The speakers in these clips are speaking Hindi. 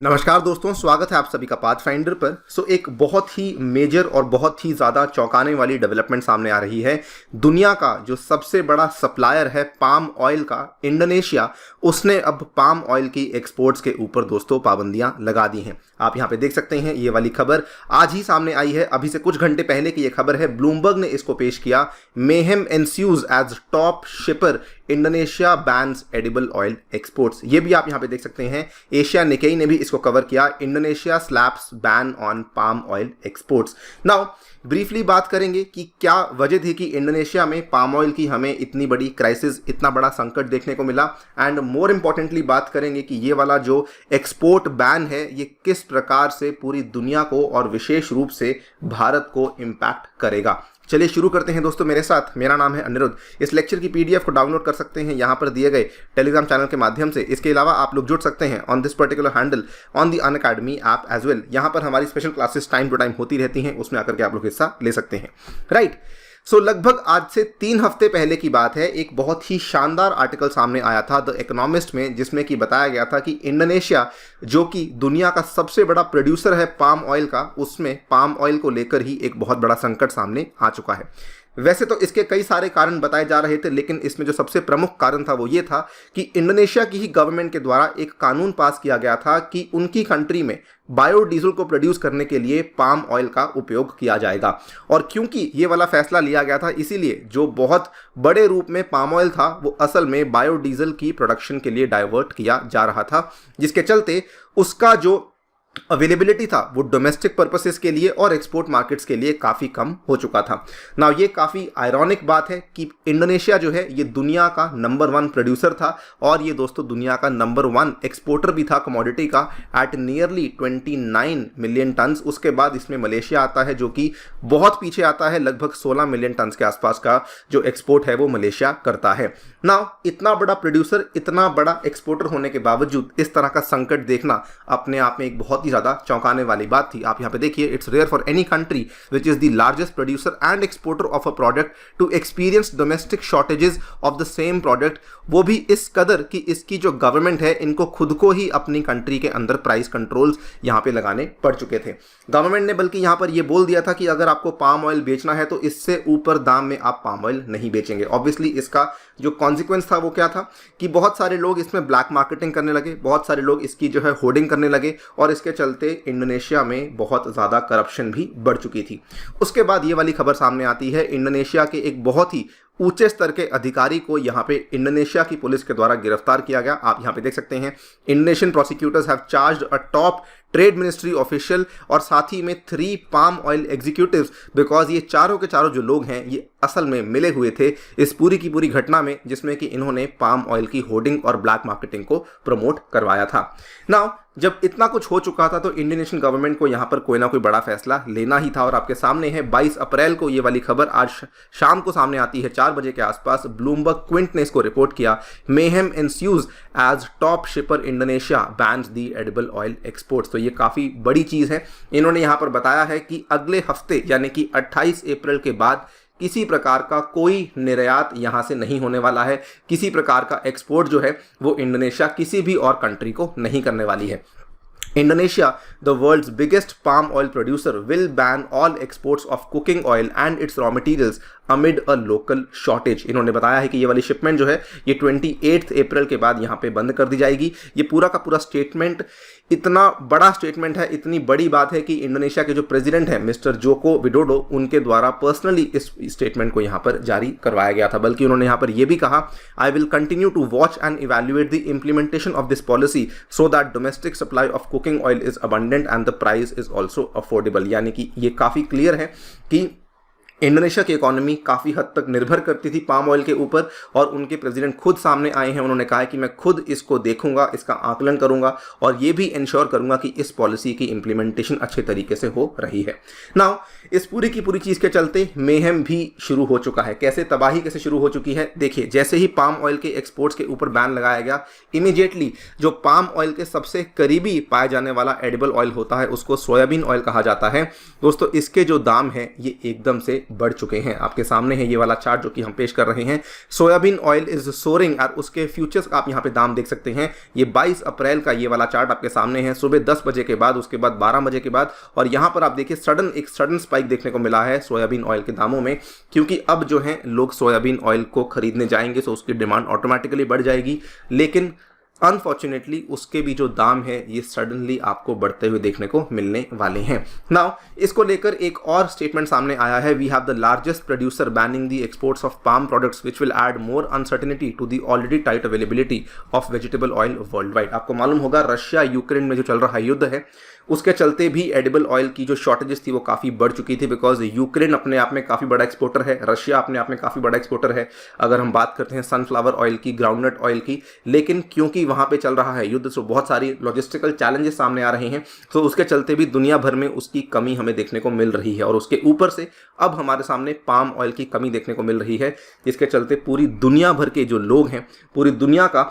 नमस्कार दोस्तों, स्वागत है आप सभी का पाथफाइंडर पर। एक बहुत ही मेजर और बहुत ही ज़्यादा चौंकाने वाली डेवलपमेंट सामने आ रही है। दुनिया का जो सबसे बड़ा सप्लायर है पाम ऑयल का, इंडोनेशिया, उसने अब पाम ऑयल की एक्सपोर्ट्स के ऊपर दोस्तों पाबंदियां लगा दी हैं। आप यहां पे देख सकते हैं, ये वाली खबर आज ही सामने आई है, अभी से कुछ घंटे पहले की ये खबर है। ब्लूमबर्ग ने इसको पेश किया। Mayhem ensues as top shipper, Indonesia bans edible oil exports. ये भी आप यहां पे देख सकते हैं। एशिया निकेई ने भी इसको कवर किया, Indonesia slaps ban on palm oil exports. Now briefly बात करेंगे कि क्या वजह थी कि इंडोनेशिया में पाम ऑयल की हमें इतनी बड़ी क्राइसिस, इतना बड़ा संकट देखने को मिला। एंड मोर इंपॉर्टेंटली बात करेंगे कि ये वाला जो एक्सपोर्ट बैन है ये किस प्रकार से पूरी दुनिया को और विशेष रूप से भारत को इम्पैक्ट करेगा। चलिए शुरू करते हैं दोस्तों मेरे साथ। मेरा नाम है अनिरुद्ध। इस लेक्चर की पीडीएफ को डाउनलोड कर सकते हैं यहाँ पर दिए गए टेलीग्राम चैनल के माध्यम से। इसके अलावा आप लोग जुड़ सकते हैं on this particular handle on the Unacademy app as well. यहाँ पर हमारी special classes time to time होती रहती हैं, उसमें आकर के आप लोग हिस्सा ले सकते हैं। राइट। लगभग आज से 3 हफ्ते पहले की बात है, एक बहुत ही शानदार आर्टिकल सामने आया था द इकोनॉमिस्ट में, जिसमें कि बताया गया था कि इंडोनेशिया जो कि दुनिया का सबसे बड़ा प्रोड्यूसर है पाम ऑयल का, उसमें पाम ऑयल को लेकर ही एक बहुत बड़ा संकट सामने आ चुका है। वैसे तो इसके कई सारे कारण बताए जा रहे थे, लेकिन इसमें जो सबसे प्रमुख कारण था वो ये था कि इंडोनेशिया की ही गवर्नमेंट के द्वारा एक कानून पास किया गया था कि उनकी कंट्री में बायोडीजल को प्रोड्यूस करने के लिए पाम ऑयल का उपयोग किया जाएगा। और क्योंकि ये वाला फैसला लिया गया था, इसीलिए जो बहुत बड़े रूप में पाम ऑयल था वो असल में बायोडीजल की प्रोडक्शन के लिए डाइवर्ट किया जा रहा था, जिसके चलते उसका जो अवेलेबिलिटी था वो डोमेस्टिक पर्पसेस के लिए और एक्सपोर्ट मार्केट्स के लिए काफ़ी कम हो चुका था। नाउ ये काफ़ी आयरॉनिक बात है कि इंडोनेशिया जो है ये दुनिया का नंबर 1 प्रोड्यूसर था और ये दोस्तों दुनिया का नंबर 1 एक्सपोर्टर भी था कमोडिटी का एट नियरली 29 मिलियन टन्स। उसके बाद इसमें मलेशिया आता है जो कि बहुत पीछे आता है, लगभग 16 मिलियन टन्स के आसपास का जो एक्सपोर्ट है वो मलेशिया करता है। नाउ इतना बड़ा प्रोड्यूसर, इतना बड़ा एक्सपोर्टर होने के बावजूद इस तरह का संकट देखना अपने आप में एक बहुत ही ज्यादा चौंकाने वाली बात थी। आप यहां पे देखिए, it's rare for any country which is the largest producer and exporter of a product to experience domestic shortages of the same product, वो भी इस कदर कि इसकी जो गवर्नमेंट है इनको खुद को ही अपनी कंट्री के अंदर प्राइस कंट्रोल्स यहां पे लगाने पड़ चुके थे। गवर्नमेंट ने बल्कि यहां पर यह बोल दिया था कि अगर आपको पाम ऑयल बेचना है तो इससे ऊपर दाम में आप पाम ऑयल नहीं बेचेंगे। ऑब्वियसली इसका जो कॉन्सिक्वेंस था वो क्या था कि बहुत सारे लोग इसमें ब्लैक मार्केटिंग करने लगे, बहुत सारे लोग इसकी जो है होर्डिंग करने लगे और इसके चलते इंडोनेशिया में बहुत ज़्यादा करप्शन भी बढ़ चुकी थी। उसके बाद ये वाली खबर सामने आती है, इंडोनेशिया के एक बहुत ही ऊंचे स्तर के अधिकारी को यहाँ पे इंडोनेशिया की पुलिस के द्वारा गिरफ्तार किया गया। आप यहाँ पे देख सकते हैं, Indonesian prosecutors have charged a top trade ministry official और साथ ही में 3 पाम ऑयल एग्जीक्यूटिव्स, बिकॉज ये चारों के चारों जो लोग हैं ये असल में मिले हुए थे इस पूरी की पूरी घटना में, जिसमें कि इन्होंने पाम ऑयल की होर्डिंग और ब्लैक मार्केटिंग को प्रमोट करवाया था। नाउ जब इतना कुछ हो चुका था तो इंडोनेशियन गवर्नमेंट को यहाँ पर कोई ना कोई बड़ा फैसला लेना ही था और आपके सामने है 22 अप्रैल को ये वाली खबर आज शाम को सामने आती है 4 बजे के आसपास। ब्लूमबर्ग क्विंट ने इसको रिपोर्ट किया, mayhem ensues as top shipper, Indonesia bans the edible oil exports. तो ये काफ़ी बड़ी चीज़ है। इन्होंने यहाँ पर बताया है कि अगले हफ्ते यानी कि 28 अप्रैल के बाद किसी प्रकार का कोई निर्यात यहाँ से नहीं होने वाला है, किसी प्रकार का एक्सपोर्ट जो है वो इंडोनेशिया किसी भी और कंट्री को नहीं करने वाली है। Indonesia, the world's biggest palm oil producer, will ban all exports of cooking oil and its raw materials amid a local shortage। इन्होंने बताया है कि ये वाली शिपमेंट जो है ये 28 अप्रैल के बाद यहाँ पे बंद कर दी जाएगी। ये पूरा का पूरा स्टेटमेंट इतना बड़ा स्टेटमेंट है, इतनी बड़ी बात है कि इंडोनेशिया के जो प्रेसिडेंट हैं मिस्टर जोको विडोडो, उनके द्वारा पर्सनली इस स्टेटमेंट को यहाँ पर जारी करवाया गया था। बल्कि उन्होंने यहाँ पर यह भी कहा, I will continue to watch and evaluate the implementation of this policy so that domestic supply of cooking oil is abundant and the price is also affordable. यानी कि ये काफ़ी क्लियर है कि इंडोनेशिया की इकोनॉमी काफ़ी हद तक निर्भर करती थी पाम ऑयल के ऊपर और उनके प्रेसिडेंट खुद सामने आए हैं। उन्होंने कहा है कि मैं खुद इसको देखूंगा, इसका आकलन करूंगा और ये भी इंश्योर करूंगा कि इस पॉलिसी की इंप्लीमेंटेशन अच्छे तरीके से हो रही है। नाउ इस पूरी की पूरी चीज़ के चलते मेहम भी शुरू हो चुका है। कैसे तबाही कैसे शुरू हो चुकी है देखिए, जैसे ही पाम ऑयल के एक्सपोर्ट्स के ऊपर बैन लगाया गया, इमीडिएटली जो पाम ऑयल के सबसे करीबी पाया जाने वाला एडिबल ऑयल होता है उसको सोयाबीन ऑयल कहा जाता है दोस्तों, इसके जो दाम है ये एकदम से बढ़ चुके हैं। आपके सामने है ये वाला चार्ट जो कि हम पेश कर रहे हैं। सोयाबीन ऑयल इज सोरिंग और उसके फ्यूचर्स का आप यहाँ पे दाम देख सकते हैं। ये 22 अप्रैल का ये वाला चार्ट आपके सामने है, सुबह 10 बजे के बाद, उसके बाद 12 बजे के बाद, और यहाँ पर आप देखिए एक सडन स्पाइक देखने को मिला है सोयाबीन ऑयल के दामों में, क्योंकि अब जो है लोग सोयाबीन ऑयल को खरीदने जाएंगे तो उसकी डिमांड ऑटोमेटिकली बढ़ जाएगी। लेकिन अनफॉर्चुनेटली उसके भी जो दाम है ये सडनली आपको बढ़ते हुए देखने को मिलने वाले हैं। नाउ इसको लेकर एक और स्टेटमेंट सामने आया है। We have the largest producer banning the exports of palm products which will add more uncertainty to the already tight availability of vegetable oil worldwide. आपको मालूम होगा रशिया यूक्रेन में जो चल रहा युद्ध है उसके चलते भी एडिबल ऑयल की जो शॉर्टेजेस थी वो काफ़ी बढ़ चुकी थी, बिकॉज यूक्रेन अपने आप में काफ़ी बड़ा एक्सपोर्टर है, रशिया अपने आप में काफ़ी बड़ा एक्सपोर्टर है अगर हम बात करते हैं सनफ्लावर ऑयल की, ग्राउंडनट ऑयल की। लेकिन क्योंकि वहाँ पे चल रहा है युद्ध, तो बहुत सारी लॉजिस्टिकल चैलेंजेस सामने आ रहे हैं, तो उसके चलते भी दुनिया भर में उसकी कमी हमें देखने को मिल रही है। और उसके ऊपर से अब हमारे सामने पाम ऑयल की कमी देखने को मिल रही है, जिसके चलते पूरी दुनिया भर के जो लोग हैं, पूरी दुनिया का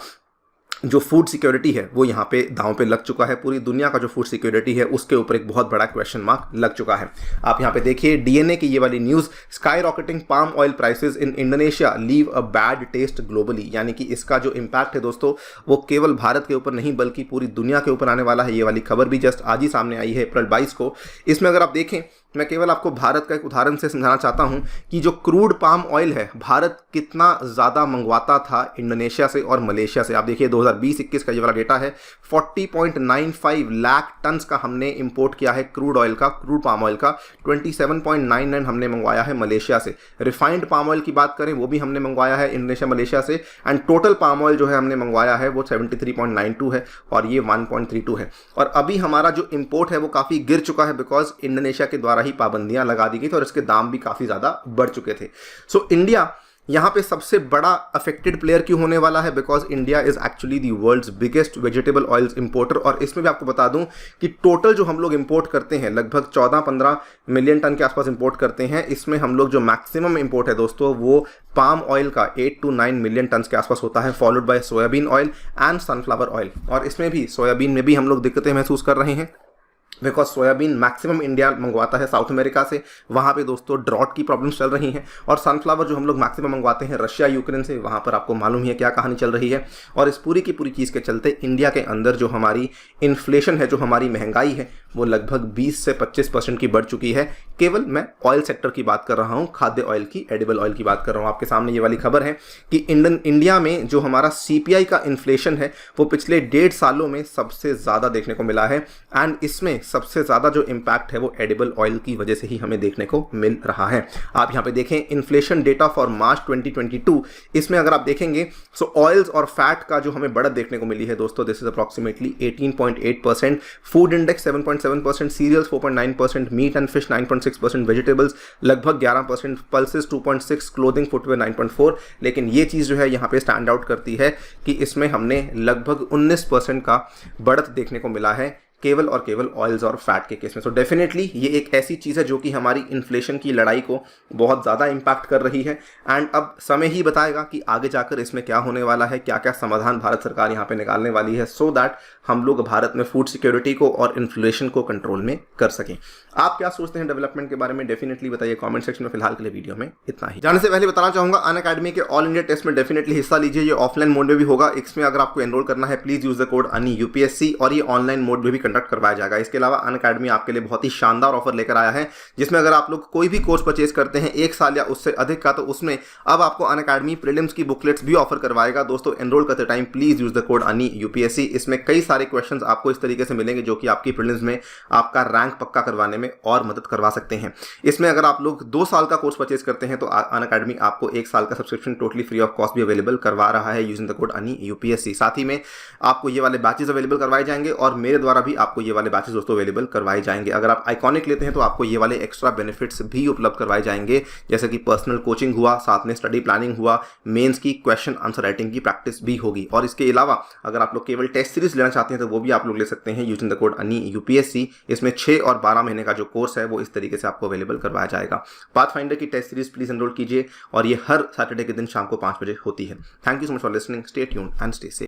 जो फूड सिक्योरिटी है वो यहाँ पे दांव पे लग चुका है। पूरी दुनिया का जो फूड सिक्योरिटी है उसके ऊपर एक बहुत बड़ा क्वेश्चन मार्क लग चुका है। आप यहाँ पे देखिए डीएनए की ये वाली news, sky rocketing palm oil prices in Indonesia leave a bad taste globally, यानी कि इसका जो इम्पैक्ट है दोस्तों वो केवल भारत के ऊपर नहीं बल्कि पूरी दुनिया के ऊपर आने वाला है। ये वाली खबर भी जस्ट आज ही सामने आई है अप्रैल 22 को। इसमें अगर आप देखें, मैं केवल आपको भारत का एक उदाहरण से समझाना चाहता हूं कि जो क्रूड पाम ऑयल है भारत कितना ज़्यादा मंगवाता था इंडोनेशिया से और मलेशिया से। आप देखिए 2020-21 का ये वाला डेटा है, 40.95 लाख टन्स का हमने इंपोर्ट किया है क्रूड ऑयल का, क्रूड पाम ऑयल का। 27.99 हमने मंगवाया है मलेशिया से। रिफाइंड पाम ऑयल की बात करें वो भी हमने मंगवाया है इंडोनेशिया मलेशिया से, एंड टोटल पाम ऑयल जो है हमने मंगवाया है वो 73.92 है और ये 1.32 है। और अभी हमारा जो इंपोर्ट है वो काफ़ी गिर चुका है, बिकॉज इंडोनेशिया के द्वारा ही पाबंदियां लगा दी गई थी और इसके दाम भी काफी ज्यादा बढ़ चुके थे। सो इंडिया यहां पे सबसे बड़ा अफेक्टेड प्लेयर क्यों होने वाला है, because India is actually the world's biggest vegetable oils importer. और इसमें भी आपको बता दूं कि टोटल जो हम लोग इंपोर्ट करते हैं लगभग 14-15 मिलियन टन के आसपास इंपोर्ट करते हैं। इसमें हम लोग जो मैक्सिमम इंपोर्ट है दोस्तों वो पाम ऑयल का 8 to 9 मिलियन टन के आसपास होता है, followed by soybean oil and sunflower oil. और इसमें भी सोयाबीन में भी हम लोग दिक्कतें महसूस कर रहे हैं, बिकॉज सोयाबीन मैक्सिमम इंडिया मंगवाता है साउथ अमेरिका से, वहाँ पे दोस्तों ड्रॉट की प्रॉब्लम्स चल रही हैं। और सनफ्लावर जो हम लोग मैक्सिमम मंगवाते हैं रशिया यूक्रेन से, वहाँ पर आपको मालूम ही है क्या कहानी चल रही है। और इस पूरी की पूरी चीज़ के चलते इंडिया के अंदर जो हमारी इन्फ्लेशन है, जो हमारी महंगाई है, वो लगभग 20 से 25% की बढ़ चुकी है। केवल मैं ऑयल सेक्टर की बात कर रहा हूँ, खाद्य ऑयल की, एडिबल ऑयल की बात कर रहा हूँ। आपके सामने ये वाली खबर है कि इंडिया में जो हमारा CPI का इन्फ्लेशन है वो पिछले 1.5 सालों में सबसे ज़्यादा देखने को मिला है, एंड इसमें सबसे ज़्यादा जो इम्पैक्ट है वो एडिबल ऑयल की वजह से ही हमें देखने को मिल रहा है। आप यहाँ पे देखें इन्फ्लेशन डेटा फॉर मार्च 2022, इसमें अगर आप देखेंगे सो ऑयल्स और फैट का जो हमें बढ़त देखने को मिली है दोस्तों, this is approximately 18.8%, food index 7.7%, cereals 4.9%, meat and fish 9.6%, vegetables लगभग 11%, पल्सेस 2.6, क्लोथिंग फुटवेयर 9.4। लेकिन ये चीज़ जो है यहाँ पे स्टैंड आउट करती है कि इसमें हमने लगभग 19% का बढ़त देखने को मिला है केवल और केवल ऑयल्स और फैट के केस में। सो डेफिनेटली ये एक ऐसी चीज़ है जो कि हमारी इन्फ्लेशन की लड़ाई को बहुत ज़्यादा इम्पैक्ट कर रही है, एंड अब समय ही बताएगा कि आगे जाकर इसमें क्या होने वाला है, क्या क्या समाधान भारत सरकार यहाँ पे निकालने वाली है, सो दैट हम लोग भारत में फूड सिक्योरिटी को और इन्फ्लेशन को कंट्रोल में कर सकें। आप क्या सोचते हैं डेवलपमेंट के बारे में, डेफिनेटली बताइए कमेंट सेक्शन में। फिलहाल के लिए वीडियो में इतना ही। जाने से पहले बताना चाहूंगा अनअकैडमी के ऑल इंडिया टेस्ट में डेफिनेटली हिस्सा लीजिए। ये ऑफलाइन मोड में भी होगा, इसमें अगर आपको एनरोल करना है please use the code ANI UPSC, और ये ऑनलाइन मोड में भी कंडक्ट करवाया जाएगा। इसके अलावा अनअकैडमी आपके लिए बहुत ही शानदार ऑफर लेकर आया है, जिसमें अगर आप लोग कोई भी कोर्स परचेज करते हैं 1 साल या उससे अधिक का, तो उसमें अब आपको अनअकैडमी प्रीलिम्स की बुकलेट्स भी ऑफर करवाएगा। दोस्तों एनरोल करते time please use the code ANI UPSC। इसमें कई सारे क्वेश्चंस आपको इस तरीके से मिलेंगे जो कि आपकी प्रीलिम्स में आपका रैंक पक्का करवाने में और मदद करवा सकते हैं। इसमें अगर आप लोग 2 साल का कोर्स परचेज करते हैं तो अनअकैडमी आपको 1 साल का subscription totally free of cost भी अवेलेबल करवा रहा है using the code ANI UPSC। साथ ही में आपको ये वाले बैचेस अवेलेबल करवाए जाएंगे और मेरे द्वारा भी आपको ये वाले बैचेस दोस्तों अवेलेबल करवाए जाएंगे। अगर आप आइकॉनिक लेते हैं तो आपको ये वाले एक्स्ट्रा बेनिफिट्स भी उपलब्ध करवाए जाएंगे, जैसे कि पर्सनल कोचिंग हुआ, साथ में स्टडी प्लानिंग हुआ, मेंस की क्वेश्चन आंसर राइटिंग की प्रैक्टिस भी होगी। और इसके अलावा अगर आप लोग केवल टेस्ट सीरीज लेना चाहते हैं तो वो भी आप लोग ले सकते हैं using the code ANI UPSC। इसमें 6 और 12 महीने का जो कोर्स है वो इस तरीके से आपको अवेलेबल करवाया जाएगा। पाथफाइंडर की टेस्ट सीरीज प्लीज एनरोल कीजिए, और ये हर सैटरडे के दिन शाम को 5 बजे होती है। Thank you so much for listening, stay tuned and stay safe.